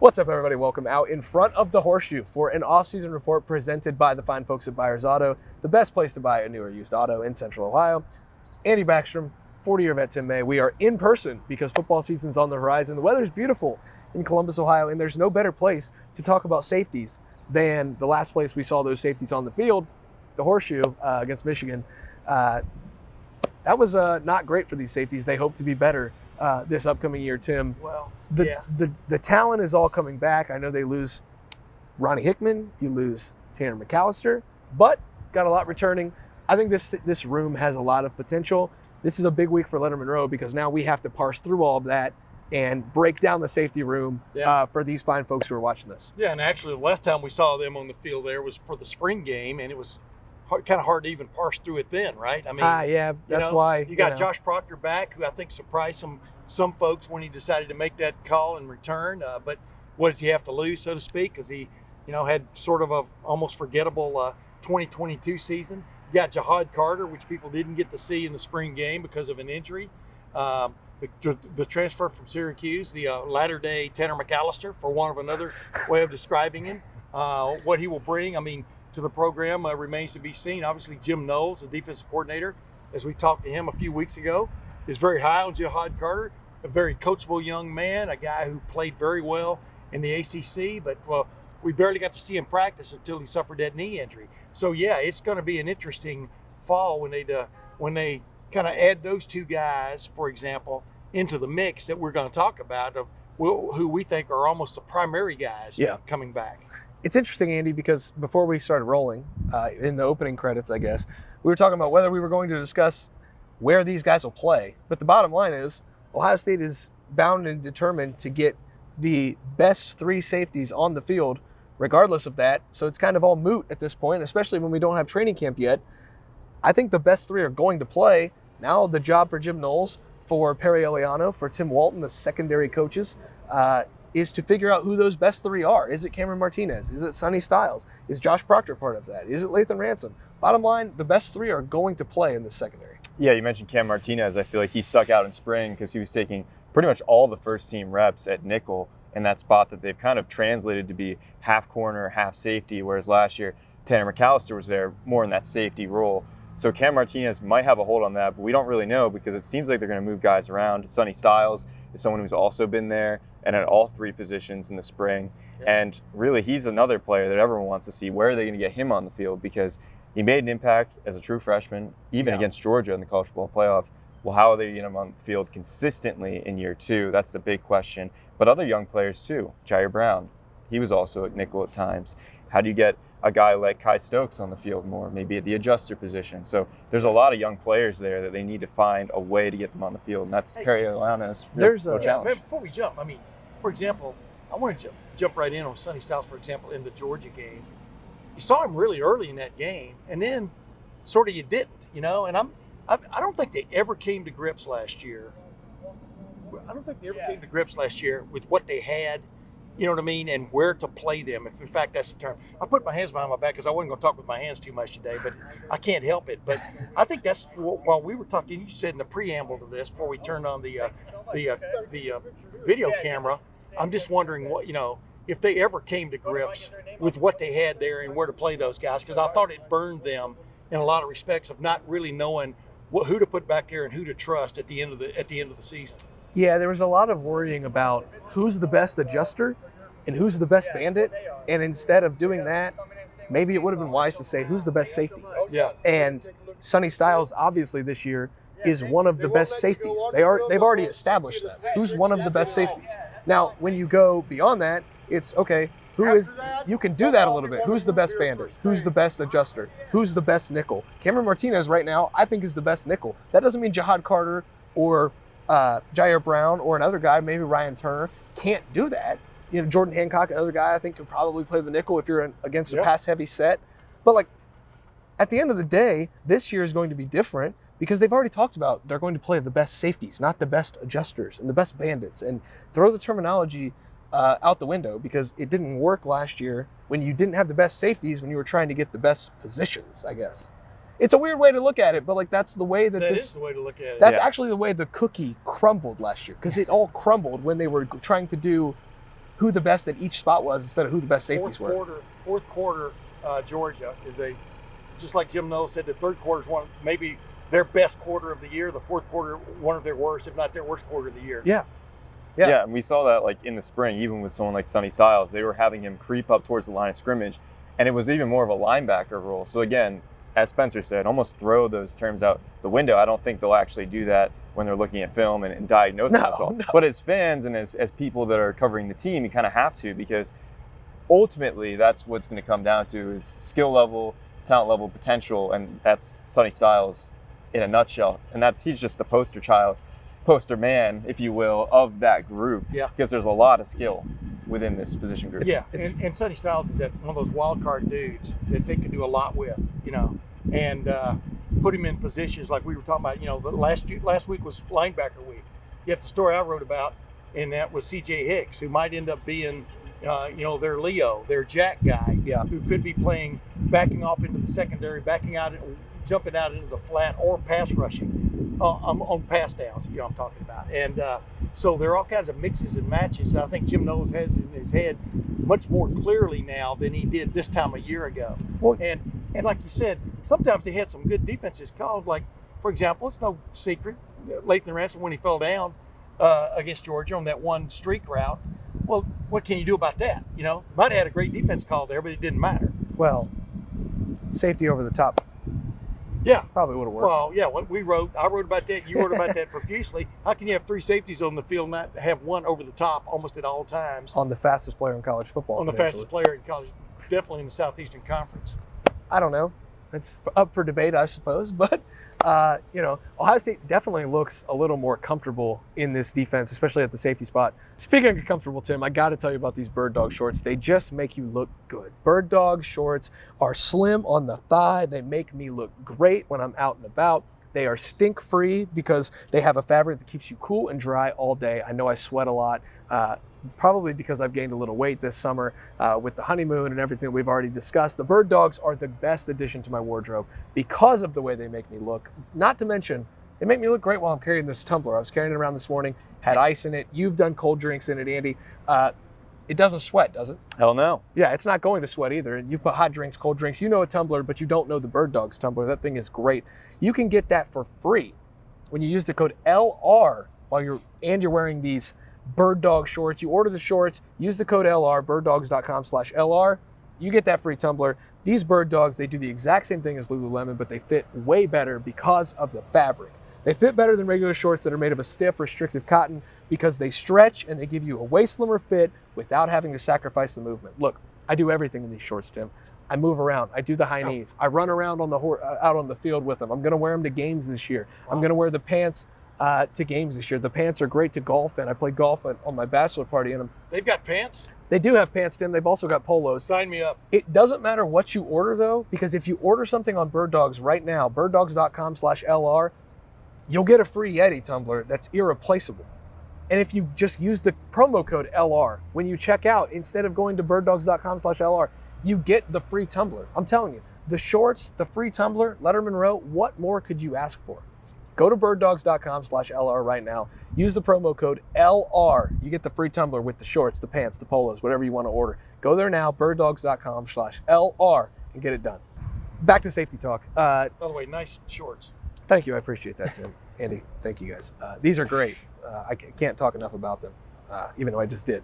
What's up, everybody? Welcome out in front of the Horseshoe for an off-season report presented by the fine folks at Buyers Auto, the best place to buy a new or used auto in Central Ohio. Andy Backstrom, 40-year vet Tim May. We are in person because football season's on the horizon. The weather's beautiful in Columbus, Ohio, and there's no better place to talk about safeties than the last place we saw those safeties on the field, the Horseshoe against Michigan. That was not great for these safeties. They hope to be better this upcoming year, Tim. Well, the talent is all coming back. I know they lose Ronnie Hickman, you lose Tanner McAllister, but got a lot returning. I think this room has a lot of potential. This is a big week for Lettermen Row because now we have to parse through all of that and break down the safety room for these fine folks who are watching this. Yeah, and actually the last time we saw them on the field there was for the spring game, and it was kind of hard to even parse through it then, right? I mean, yeah, that's why. You got Josh Proctor back, who I think surprised some folks when he decided to make that call and return. But what does he have to lose, so to speak? Because he, had sort of a almost forgettable 2022 season. You got Jihad Carter, which people didn't get to see in the spring game because of an injury. The transfer from Syracuse, the latter-day Tanner McAllister, for want of another way of describing him. What he will bring, to the program remains to be seen. Obviously, Jim Knowles, the defensive coordinator, as we talked to him a few weeks ago, is very high on Jihad Carter, a very coachable young man, a guy who played very well in the ACC, but we barely got to see him practice until he suffered that knee injury. So yeah, it's going to be an interesting fall when they kind of add those two guys, for example, into the mix that we're going to talk about of who we think are almost the primary guys coming back. It's interesting, Andy, because before we started rolling, in the opening credits, I guess, we were talking about whether we were going to discuss where these guys will play. But the bottom line is Ohio State is bound and determined to get the best three safeties on the field, regardless of that. So it's kind of all moot at this point, especially when we don't have training camp yet. I think the best three are going to play. Now the job for Jim Knowles, for Perry Eliano, for Tim Walton, the secondary coaches, is to figure out who those best three are. Is it Cameron Martinez? Is it Sonny Styles? Is Josh Proctor part of that? Is it Lathan Ransom? Bottom line, the best three are going to play in the secondary. Yeah, you mentioned Cam Martinez. I feel like he stuck out in spring because he was taking pretty much all the first team reps at nickel in that spot that they've kind of translated to be half corner, half safety, whereas last year Tanner McAllister was there more in that safety role. So Cam Martinez might have a hold on that, but we don't really know because it seems like they're going to move guys around. Sonny Styles is someone who's also been there and at all three positions in the spring. Yeah. And really, he's another player that everyone wants to see. Where are they going to get him on the field? Because he made an impact as a true freshman, even against Georgia in the college football playoff. Well, how are they getting him on the field consistently in year two? That's the big question. But other young players too. Jair Brown, he was also at nickel at times. How do you get a guy like Kai Stokes on the field more, maybe at the adjuster position? So there's a lot of young players there that they need to find a way to get them on the field, and that's Perry Eliano's real challenge. Before we jump, for example, I want to jump right in on Sonny Styles, for example, in the Georgia game. You saw him really early in that game, and then sort of you didn't, and I don't think they ever came to grips last year. Came to grips last year with what they had, and where to play them, if in fact that's the term. I put my hands behind my back because I wasn't going to talk with my hands too much today, but I can't help it. But I think that's, while we were talking, you said in the preamble to this, before we turned on the video camera, I'm just wondering if they ever came to grips with what they had there and where to play those guys, because I thought it burned them in a lot of respects of not really knowing who to put back there and who to trust at the end of the season. Yeah, there was a lot of worrying about who's the best adjuster and who's the best bandit. And instead of doing that, maybe it would have been wise to say who's the best safety. Yeah. And Sonny Styles, obviously this year, is one of the best safeties. They've already established that. Who's one of the best safeties? Now, when you go beyond that, it's okay. You can do that a little bit. Who's the best bandit? Who's the best adjuster? Who's the best nickel? Cameron Martinez right now, I think, is the best nickel. That doesn't mean Jihad Carter or Jair Brown or another guy, maybe Ryan Turner, can't do that. Jordan Hancock, another guy, I think could probably play the nickel if you're against a pass-heavy set. But at the end of the day, this year is going to be different because they've already talked about they're going to play the best safeties, not the best adjusters and the best bandits, and throw the terminology out the window because it didn't work last year when you didn't have the best safeties when you were trying to get the best positions, I guess. It's a weird way to look at it, but that's the way that is the way to look at it. That's actually the way the cookie crumbled last year because it all crumbled when they were trying to do who the best at each spot was instead of who the best safeties were. Fourth quarter, Georgia is just like Jim Knowles said, the third quarter is maybe their best quarter of the year. The fourth quarter, one of their worst, if not their worst quarter of the year. Yeah, and we saw that like in the spring, even with someone like Sonny Styles, they were having him creep up towards the line of scrimmage, and it was even more of a linebacker role. So again, as Spencer said, almost throw those terms out the window. I don't think they'll actually do that when they're looking at film and diagnosing us all. No. But as fans and as people that are covering the team, you kind of have to, because ultimately that's what's going to come down to is skill level, talent level, potential, and that's Sonny Styles in a nutshell. And he's just the poster man, if you will, of that group. Yeah. Because there's a lot of skill within this position group. Yeah, and Sonny Styles is one of those wild card dudes that they can do a lot with, and put him in positions like we were talking about. Last week was linebacker week. Yet the story I wrote about, and that was C.J. Hicks, who might end up being, their Leo, their Jack guy, who could be backing off into the secondary, jumping out into the flat, or pass rushing on pass downs. I'm talking about. And so there are all kinds of mixes and matches that I think Jim Knowles has in his head much more clearly now than he did this time a year ago. Well, and like you said, sometimes they had some good defenses called. Like, for example, it's no secret, Lettermen Row, when he fell down against Georgia on that one streak route. Well, what can you do about that? Might have had a great defense call there, but it didn't matter. Well, safety over the top. Yeah, probably would have worked. Well, yeah, I wrote about that. You wrote about that profusely. How can you have three safeties on the field and not have one over the top almost at all times? On the fastest player in college football. On the fastest player in college, definitely in the Southeastern Conference. I don't know. It's up for debate, I suppose. But, Ohio State definitely looks a little more comfortable in this defense, especially at the safety spot. Speaking of comfortable, Tim, I got to tell you about these Bird Dog shorts. They just make you look good. Bird Dog shorts are slim on the thigh. They make me look great when I'm out and about. They are stink-free because they have a fabric that keeps you cool and dry all day. I know I sweat a lot, probably because I've gained a little weight this summer with the honeymoon and everything we've already discussed. The Bird Dogs are the best addition to my wardrobe because of the way they make me look. Not to mention, they make me look great while I'm carrying this tumbler. I was carrying it around this morning, had ice in it. You've done cold drinks in it, Andy. It doesn't sweat, does it? Hell no. Yeah, it's not going to sweat either. You put hot drinks, cold drinks. You know a tumbler, but you don't know the Bird Dogs tumbler. That thing is great. You can get that for free when you use the code LR you're wearing these Bird Dog shorts. You order the shorts, use the code LR, birddogs.com/LR. You get that free tumbler. These Bird Dogs, they do the exact same thing as Lululemon, but they fit way better because of the fabric. They fit better than regular shorts that are made of a stiff, restrictive cotton because they stretch and they give you a way slimmer fit without having to sacrifice the movement. Look, I do everything in these shorts, Tim. I move around. I do the high knees. I run around out on the field with them. I'm going to wear them to games this year. Wow. I'm going to wear the pants to games this year. The pants are great to golf in. I played golf on my bachelor party in them. They've got pants? They do have pants, Tim. They've also got polos. Sign me up. It doesn't matter what you order, though, because if you order something on Bird Dogs right now, birddogs.com/LR, you'll get a free Yeti tumbler that's irreplaceable. And if you just use the promo code LR when you check out, instead of going to birddogs.com/LR, you get the free tumbler. I'm telling you, the shorts, the free tumbler, Lettermen Row, what more could you ask for? Go to birddogs.com/LR right now. Use the promo code LR. You get the free tumbler with the shorts, the pants, the polos, whatever you want to order. Go there now, birddogs.com/LR, and get it done. Back to safety talk. By the way, nice shorts. Thank you. I appreciate that, Tim. Andy, thank you guys. These are great. I can't talk enough about them, even though I just did.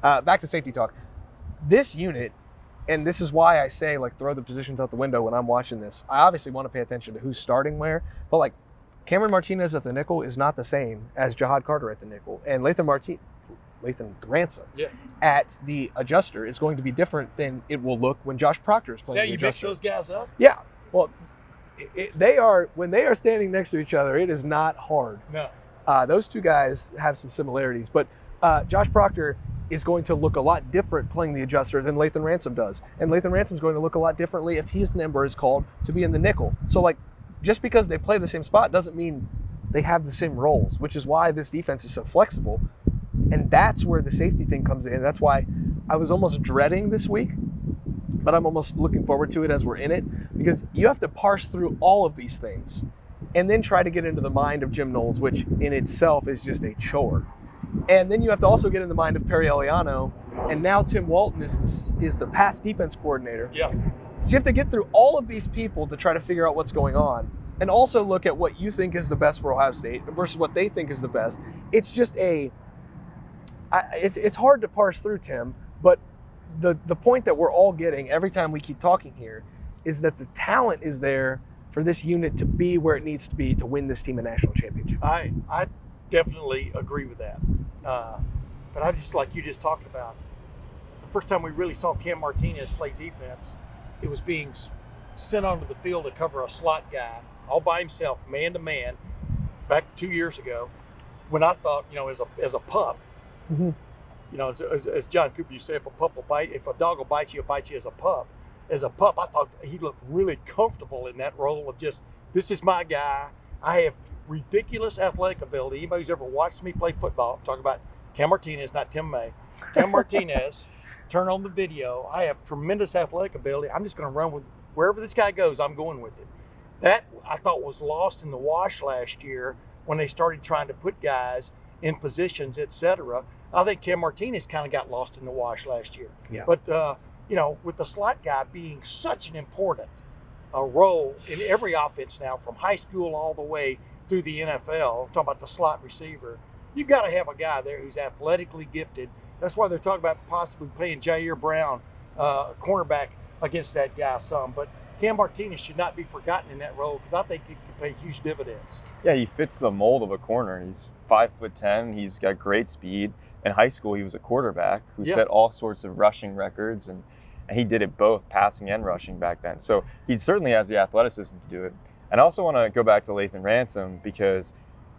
Back to safety talk. This unit, and this is why I say, throw the positions out the window when I'm watching this. I obviously want to pay attention to who's starting where, but Cameron Martinez at the nickel is not the same as Jahad Carter at the nickel. And Lathan Ransom at the adjuster is going to be different than it will look when Josh Proctor is playing the adjuster. You mix those guys up? Yeah. Well, when they are standing next to each other, it is not hard. No. Those two guys have some similarities, but Josh Proctor is going to look a lot different playing the adjuster than Lathan Ransom does. And Lathan Ransom is going to look a lot differently if his number is called to be in the nickel. So just because they play the same spot doesn't mean they have the same roles, which is why this defense is so flexible. And that's where the safety thing comes in. That's why I was almost dreading this week, but I'm almost looking forward to it as we're in it, because you have to parse through all of these things and then try to get into the mind of Jim Knowles, which in itself is just a chore. And then you have to also get in the mind of Perry Eliano, and now Tim Walton is the pass defense coordinator. Yeah. So you have to get through all of these people to try to figure out what's going on, and also look at what you think is the best for Ohio State versus what they think is the best. It's just it's hard to parse through, Tim, but the point that we're all getting every time we keep talking here is that the talent is there for this unit to be where it needs to be to win this team a national championship. I definitely agree with that. But I just, like you just talked about, the first time we really saw Cam Martinez play defense, it was being sent onto the field to cover a slot guy all by himself, man to man, back 2 years ago, when I thought, as a pup, as John Cooper used to say, if a dog will bite you, it'll bite you as a pup. As a pup, I thought he looked really comfortable in that role of just, this is my guy. I have ridiculous athletic ability. Anybody who's ever watched me play football, I'm talking about Cam Martinez, not Tim May. Cam Martinez, turn on the video. I have tremendous athletic ability. I'm just going to run with wherever this guy goes, I'm going with it. That, I thought, was lost in the wash last year when they started trying to put guys in positions, etc. I think Cam Martinez kind of got lost in the wash last year. Yeah. But, with the slot guy being such an important role in every offense now, from high school all the way through the NFL, I'm talking about the slot receiver, you've got to have a guy there who's athletically gifted. That's why they're talking about possibly playing Jair Brown, cornerback, against that guy some. But Cam Martinez should not be forgotten in that role because I think he could pay huge dividends. Yeah, he fits the mold of a corner. He's 5'10". He's got great speed. In high school, he was a quarterback who set all sorts of rushing records, and he did it both passing and rushing back then. So he certainly has the athleticism to do it. And I also want to go back to Lathan Ransom, because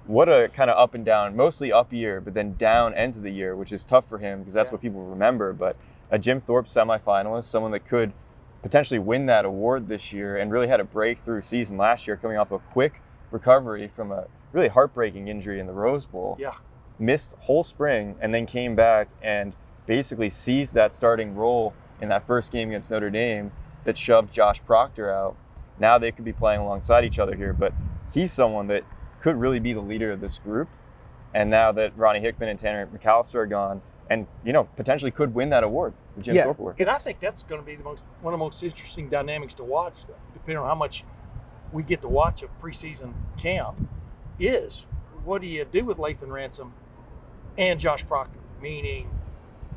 what a kind of up and down, mostly up year, but then down end of the year, which is tough for him because that's what people remember. But a Jim Thorpe semifinalist, someone that could potentially win that award this year, and really had a breakthrough season last year, coming off a quick recovery from a really heartbreaking injury in the Rose Bowl. Yeah. Missed whole spring and then came back and basically seized that starting role in that first game against Notre Dame that shoved Josh Proctor out. Now they could be playing alongside each other here, but he's someone that could really be the leader of this group. And now that Ronnie Hickman and Tanner McAllister are gone, and potentially could win that award, the Jim Thorpe Award. And I think that's going to be one of the most interesting dynamics to watch, depending on how much we get to watch of preseason camp, is what do you do with Lathan Ransom and Josh Proctor? Meaning,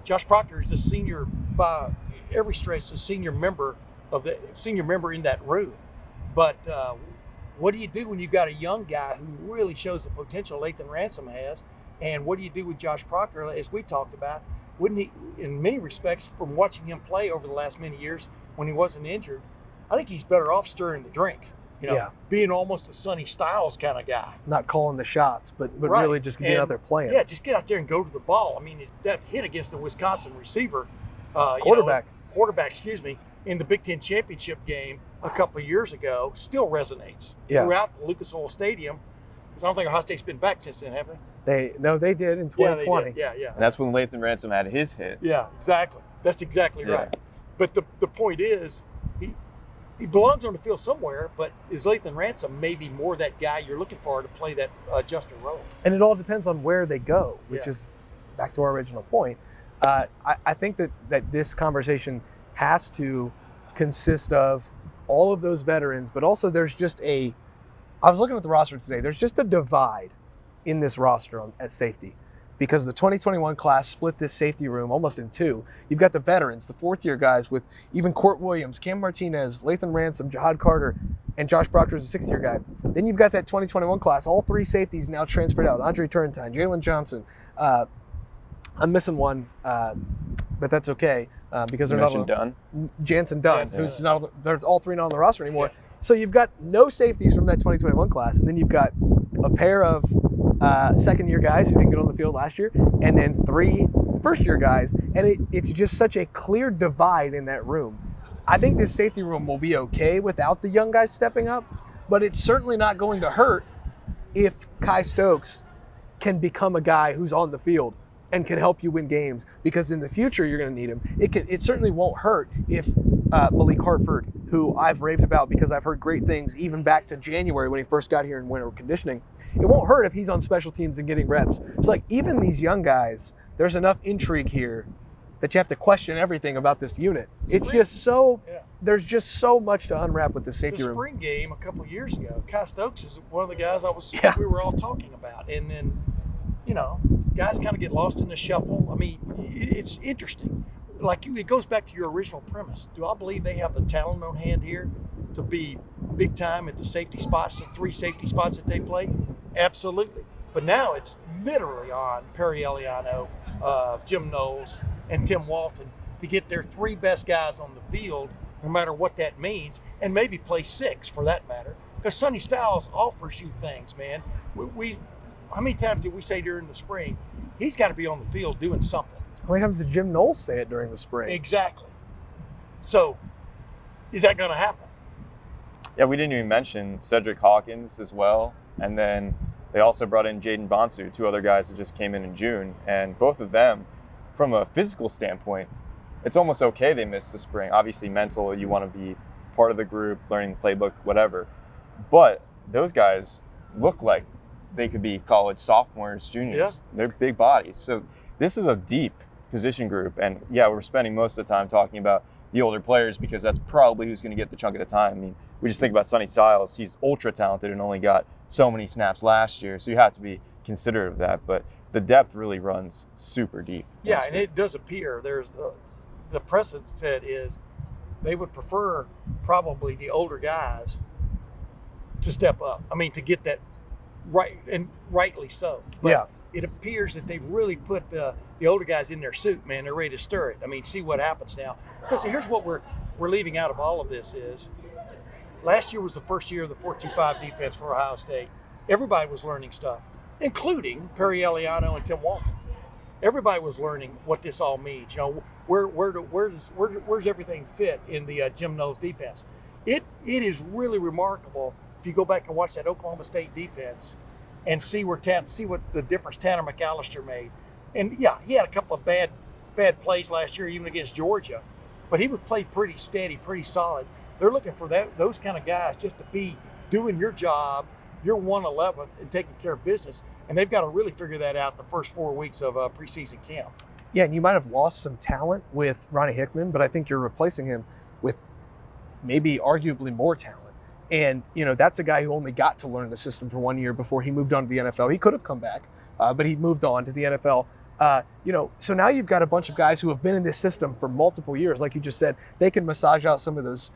Josh Proctor is the senior, by every stretch, the senior member in that room. But what do you do when you've got a young guy who really shows the potential Lathan Ransom has? And what do you do with Josh Proctor, as we talked about? Wouldn't he, in many respects, from watching him play over the last many years when he wasn't injured, I think he's better off stirring the drink. Being almost a Sonny Styles kind of guy. Not calling the shots, but really just getting out there playing. Yeah, just get out there and go to the ball. I mean, that hit against the Wisconsin receiver. Quarterback, in the Big Ten championship game a couple of years ago still resonates throughout the Lucas Oil Stadium. Because I don't think Ohio State's been back since then, have they? They did in 2020. Yeah. And that's when Lathan Ransom had his hit. Yeah, exactly. That's exactly right. But the point is, he belongs on the field somewhere, but is Lathan Ransom maybe more that guy you're looking for to play that adjuster role? And it all depends on where they go, which is back to our original point. I think that this conversation has to consist of all of those veterans, but also there's just I was looking at the roster today, there's just a divide in this roster at safety, because the 2021 class split this safety room almost in two. You've got the veterans, the fourth-year guys with even Court Williams, Cam Martinez, Lathan Ransom, Jahad Carter, and Josh Proctor is a sixth-year guy. Then you've got that 2021 class, all three safeties now transferred out. Andre Turrentine, Jalen Johnson. I'm missing one, but that's okay because they're not Dunn. Jansen Dunn, who's not. There's all three not on the roster anymore. Yeah. So you've got no safeties from that 2021 class, and then you've got a pair of second-year guys who didn't get on the field last year, and then three first-year guys, and it's just such a clear divide in that room. I think this safety room will be okay without the young guys stepping up, but it's certainly not going to hurt if Kai Stokes can become a guy who's on the field and can help you win games, because in the future you're going to need him. It certainly won't hurt if Malik Hartford, who I've raved about because I've heard great things even back to January when he first got here in winter conditioning, It won't hurt if he's on special teams and getting reps. It's like even these young guys, there's enough intrigue here that you have to question everything about this unit. It's just so, there's just so much to unwrap with the safety room. The spring game a couple of years ago, Kai Stokes is one of the guys we were all talking about. And then, you know, guys kind of get lost in the shuffle. I mean, it's interesting. Like it goes back to your original premise. Do I believe they have the talent on hand here to be big time at the safety spots, the 3 safety spots that they play? Absolutely. But now it's literally on Perry Eliano, Jim Knowles, and Tim Walton to get their 3 best guys on the field, no matter what that means, and maybe play 6 for that matter. Because Sonny Styles offers you things, man. How many times did we say during the spring, he's got to be on the field doing something? How many times did Jim Knowles say it during the spring? Exactly. So, is that going to happen? Yeah, we didn't even mention Cedric Hawkins as well. And then they also brought in Jaden Bonsu, 2 other guys that just came in June. And both of them, from a physical standpoint, it's almost okay they missed the spring. Obviously mental, you want to be part of the group, learning the playbook, whatever. But those guys look like they could be college sophomores, juniors. Yeah. They're big bodies. So this is a deep position group. And yeah, we're spending most of the time talking about the older players because that's probably who's going to get the chunk of the time. I mean, we just think about Sonny Styles. He's ultra talented and only got so many snaps last year. So you have to be considerate of that. But the depth really runs super deep. Yeah, and it does appear there's the precedent set is they would prefer probably the older guys to step up. I mean, to get that right, and rightly so. But it appears that they've really put the older guys in their suit, man. They're ready to stir it. I mean, see what happens now. Because here's what we're leaving out of all of this is last year was the first year of the 4-2-5 defense for Ohio State. Everybody was learning stuff, including Perry Eliano and Tim Walton. Everybody was learning what this all means. You know, where's everything fit in the Jim Knowles defense? It is really remarkable if you go back and watch that Oklahoma State defense and see what the difference Tanner McAllister made. And yeah, he had a couple of bad plays last year, even against Georgia, but he was played pretty steady, pretty solid. They're looking for those kind of guys just to be doing your job, your 111th, and taking care of business. And they've got to really figure that out the first 4 weeks of preseason camp. Yeah, and you might have lost some talent with Ronnie Hickman, but I think you're replacing him with maybe arguably more talent. And, you know, that's a guy who only got to learn the system for 1 year before he moved on to the NFL. He could have come back, but he moved on to the NFL. You know, so now you've got a bunch of guys who have been in this system for multiple years. Like you just said, they can massage out some of those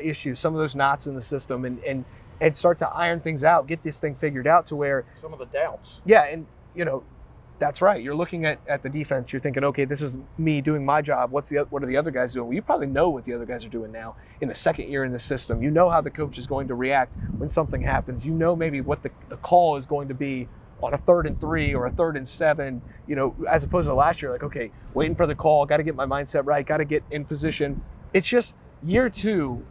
issues, some of those knots in the system, and start to iron things out, get this thing figured out to where some of the doubts. Yeah, and you know, that's right. You're looking at the defense. You're thinking, okay, this is me doing my job. What are the other guys doing? Well, you probably know what the other guys are doing now in the second year in the system. You know how the coach is going to react when something happens. You know maybe what the call is going to be on a 3rd and 3 or a 3rd and 7, you know, as opposed to last year, like, okay, waiting for the call, got to get my mindset right, got to get in position. It's just year 2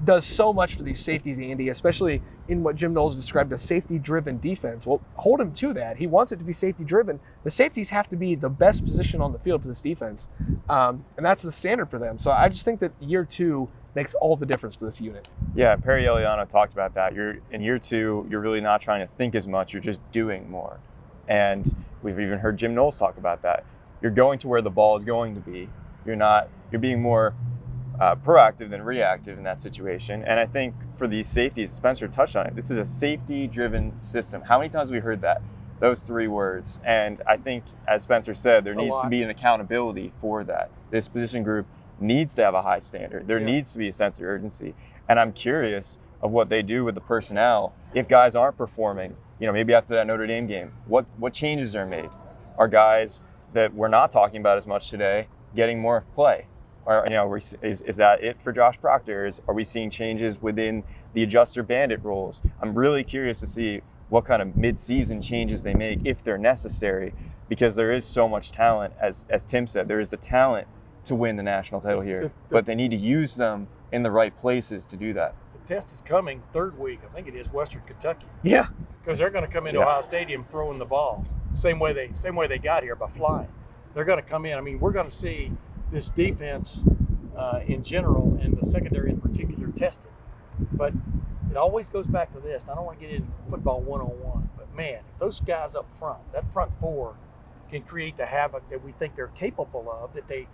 does so much for these safeties, Andy, especially in what Jim Knowles described as safety-driven defense. Well, hold him to that. He wants it to be safety-driven. The safeties have to be the best position on the field for this defense, and that's the standard for them. So I just think that year 2 makes all the difference for this unit. Yeah, Perry Eliano talked about that. In year 2, you're really not trying to think as much. You're just doing more. And we've even heard Jim Knowles talk about that. You're going to where the ball is going to be. You're being more proactive than reactive in that situation. And I think for these safeties, Spencer touched on it, this is a safety-driven system. How many times have we heard that? Those 3 words. And I think, as Spencer said, there needs to be an accountability for that. This position group needs to have a high standard. There needs to be a sense of urgency. And I'm curious of what they do with the personnel if guys aren't performing, you know, maybe after that Notre Dame game. What changes are made? Are guys that we're not talking about as much today getting more play? Or, you know, is that it for Josh Proctor? Are we seeing changes within the adjuster bandit roles? I'm really curious to see what kind of mid-season changes they make if they're necessary, because there is so much talent, as Tim said, there is the talent to win the national title here, but they need to use them in the right places to do that. The test is coming 3rd week. I think it is Western Kentucky. Yeah, because they're going to come into Ohio Stadium throwing the ball same way they got here, by flying. They're going to come in. I mean, we're going to see this defense in general and the secondary in particular tested. But it always goes back to this. I don't want to get into football one-on-one, but man, if those guys up front, that front four, can create the havoc that we think they're capable of, that they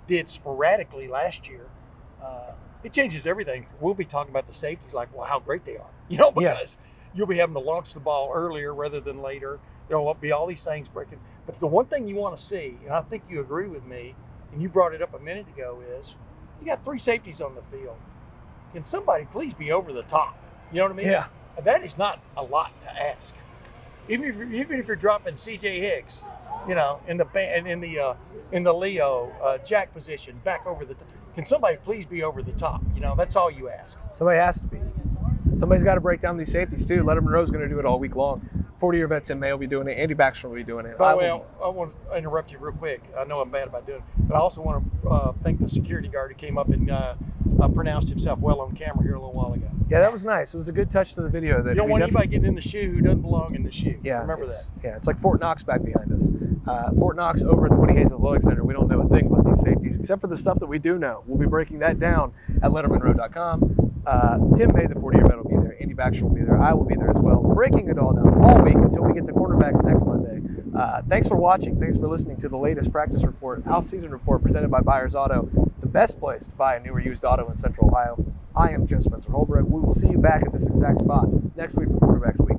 did sporadically last year, it changes everything. We'll be talking about the safeties like, well, how great they are, because you'll be having to launch the ball earlier rather than later. There'll be all these things breaking. But the one thing you want to see, and I think you agree with me, and you brought it up a minute ago, is you got 3 safeties on the field. Can somebody please be over the top? You know what I mean? Yeah. That is not a lot to ask. Even if you're dropping C.J. Hicks, in the Leo jack position back over the top. Can somebody please be over the top? That's all you ask. Somebody has to be. Somebody's got to break down these safeties too. Lettermen Row is going to do it all week long. 40-year vet Tim May will be doing it. Andy Backstrom will be doing it. By the way, I want to interrupt you real quick. I know I'm bad about doing it, but I also want to thank the security guard who came up and pronounced himself well on camera here a little while ago. Yeah, that was nice. It was a good touch to the video. That you don't want anybody getting in the shoe who doesn't belong in the shoe. Yeah, remember that. Yeah, it's like Fort Knox back behind us. Fort Knox over at the Woody Hayes Athletic Center. We don't know a thing about these safeties except for the stuff that we do know. We'll be breaking that down at lettermenrow.com. Tim May, the 40-year vet, will be there. Andy Backstrom will be there. I will be there as well. Breaking it all down all week until we get to cornerbacks next Monday. Thanks for watching. Thanks for listening to the latest practice report, off-season report presented by Buyers Auto, the best place to buy a new or used auto in Central Ohio. I am Jim Spencer Holbrook. We will see you back at this exact spot next week for Quarterbacks Week.